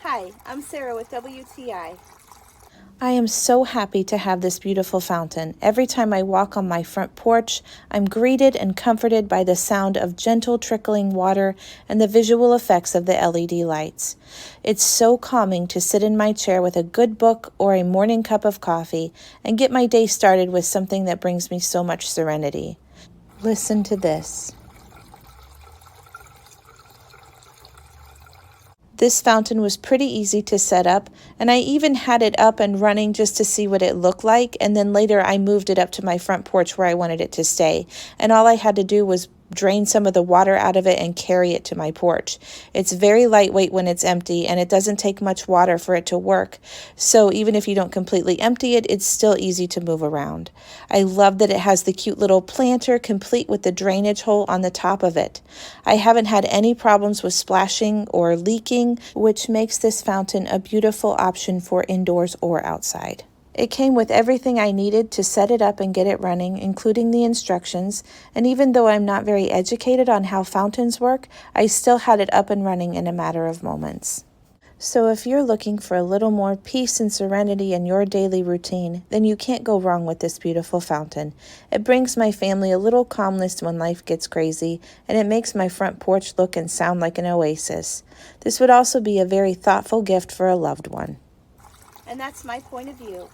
Hi, I'm Sarah with WTI. I am so happy to have this beautiful fountain. Every time I walk on my front porch, I'm greeted and comforted by the sound of gentle trickling water and the visual effects of the LED lights. It's so calming to sit in my chair with a good book or a morning cup of coffee and get my day started with something that brings me so much serenity. Listen to this. This fountain was pretty easy to set up, and I even had it up and running just to see what it looked like, and then later I moved it up to my front porch where I wanted it to stay, and all I had to do was drain some of the water out of it and carry it to my porch. It's very lightweight when it's empty, and it doesn't take much water for it to work, so even if you don't completely empty it, it's still easy to move around. I love that it has the cute little planter complete with the drainage hole on the top of it. I haven't had any problems with splashing or leaking, which makes this fountain a beautiful option for indoors or outside. It came with everything I needed to set it up and get it running, including the instructions, and even though I'm not very educated on how fountains work, I still had it up and running in a matter of moments. So if you're looking for a little more peace and serenity in your daily routine, then you can't go wrong with this beautiful fountain. It brings my family a little calmness when life gets crazy, and it makes my front porch look and sound like an oasis. This would also be a very thoughtful gift for a loved one. And that's my point of view.